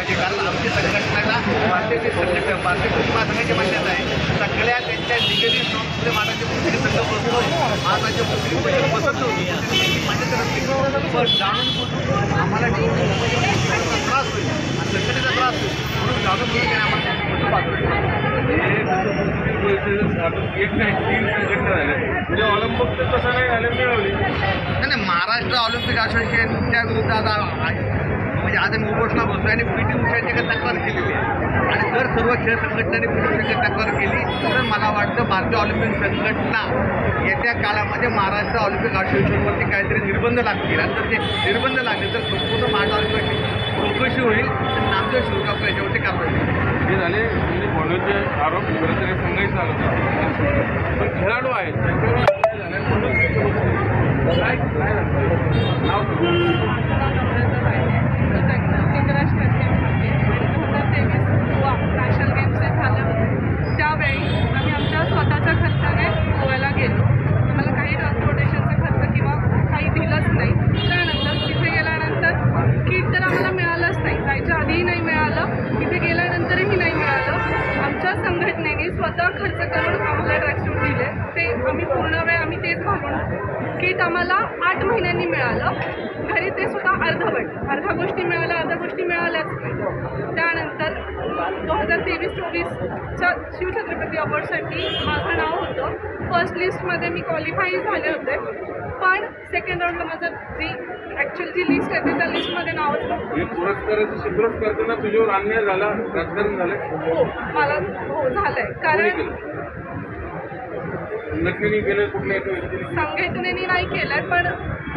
पाहिजे, कारण आमची संघटनेला भारतीय कुस्ती महासंघाची मान्यता आहे. सगळ्या त्यांच्या निगडीत संस्थेमध्ये महाराष्ट्र कुस्ती संघ बसतो, महाराष्ट्र कुस्ती बसत होती मान्यता नसते. पण जाणून आम्हाला त्याचा त्रास होईल आणि संघटनेचा त्रास होईल म्हणून जाणून घेऊन आम्हाला पाठवलं. एक नाही 3 संघटना झाल्या म्हणजे ऑलिम्पिक तर तसं नाही झालं मिळवली. नाही, महाराष्ट्र ऑलिम्पिक असोसिएशनच्या विरुद्धात म्हणजे आज आम्ही उपोषणा बसतो आणि पी टी उषाची तक्रार केलेली आहे. आणि जर सर्व खेळ संघटनांनी पी टी उषाची तक्रार केली तर मला वाटतं भारतीय ऑलिम्पिक संघटना येत्या काळामध्ये महाराष्ट्र ऑलिम्पिक असोसिएशनवरती काहीतरी निर्बंध लागतील आणि जर ते निर्बंध लागले तर संपूर्ण महाराष्ट्र ऑलिम्पिक चौकशी होईल आणि नामदेव शिवगावकर याच्यावरती कारवाई होईल. हे झाले म्हणजे म्हणूनचे आरोप खरं तरी सांगायचं आलं पण खेळाडू आहेत नॅशनल गेम्सचे झालं त्यावेळी आम्ही आमच्या स्वतःच्या खर्चाने गोव्याला गेलो. आम्हाला काही ट्रान्सपोर्टेशनचा खर्च किंवा काही दिलंच नाही. त्यानंतर तिथे गेल्यानंतर किट तर आम्हाला मिळालंच नाही, जायच्या आधीही नाही मिळालं, तिथे गेल्यानंतरही नाही मिळालं. आमच्या संघटनेने स्वतः खर्च करून आम्हाला ट्रॅकसूट दिले, ते आम्ही पूर्ण वेळ आम्ही तेच घालून. किट आम्हाला 8 महिन्यांनी मिळालं, घरी ते सुद्धा अर्ध्या गोष्टी मिळाल्या, अर्ध्या गोष्टी मिळाल्याच नाही. त्यानंतर 2023-24च्या शिवछत्रपती अवॉर्डसाठी माझं नाव होतं. फर्स्ट लिस्टमध्ये मी क्वालिफाय झाले होते, पण सेकंड राऊंडला माझं जी ॲक्च्युअल जी लिस्ट आहे त्या लिस्टमध्ये नावच नव्हतं. पुरस्काराचं शिबिर करताना तुझ्यावर अन्याय झाला, राजकारण झालं? हो, मला झालं आहे. कारण संघटनेने केलं, कुठल्या एका व्यक्तीने? संघटनेने नाही केलं आहे, पण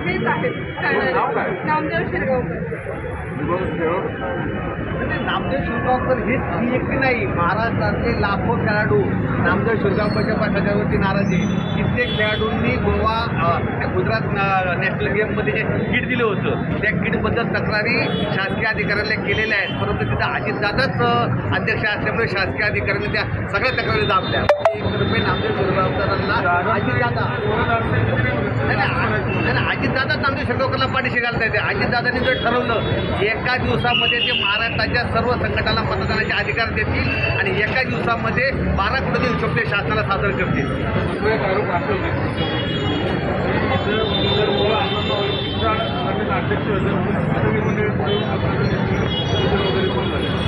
हेच आहेत नामदेव शिरगावकर. नामदेव शिरगावकर हेच ही एकटी नाही, महाराष्ट्रातले लाखो खेळाडू नामदेव शिरगावकरच्या पाठीवरती नाराज आहे. कित्येक खेळाडूंनी गुजरात नॅशनल गेममध्ये जे किट दिलं होतं त्या किटबद्दल तक्रारी शासकीय अधिकाऱ्यांना केलेल्या आहेत, परंतु तिथं अजितदादाच अध्यक्ष असल्यामुळे शासकीय अधिकाऱ्यांनी त्या सगळ्या तक्रारी दाबल्या. 1 रुपये नामदेव शिरगावकरांना अजितदादा अजितदादा नामदेव शिरगावकरला पाठीशी घालता येते. अजितदादांनी जर ठरवलं एका दिवसामध्ये ते महाराष्ट्राच्या सर्व संघटनाला मतदानाचे अधिकार देतील आणि एका दिवसामध्ये 12 कोटी हिशोब ते शासनाला सादर करतील.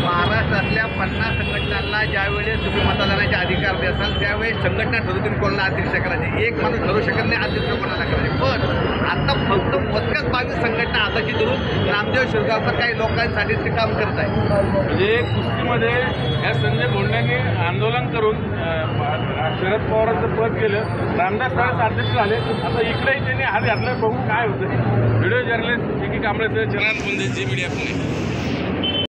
महाराष्ट्रातल्या 50 संघटनांना ज्यावेळेस तुम्ही मतदानाचे अधिकार द्याल त्यावेळेस संघटना ठरवतील कोणाला अध्यक्ष करायचे. एक माणूस ठरवू शकत नाही अध्यक्ष कोणाला करायचे. पण आता फक्त मोजक्याच 22 संघटना हाताची धरून नामदेव शिरगावकर काही लोकांसाठी ते काम करत आहे. म्हणजे कुस्तीमध्ये या संजय भोंड्यांनी आंदोलन करून शरद पवारांचं पद केलं, रामदास साळस अध्यक्ष झाले. आता इकडेही त्यांनी हात घातला, बघू काय होतं. व्हिडिओ जर्नलिस्ट विकी कांबळे, चरण पुंदे, जी मीडिया पुणे.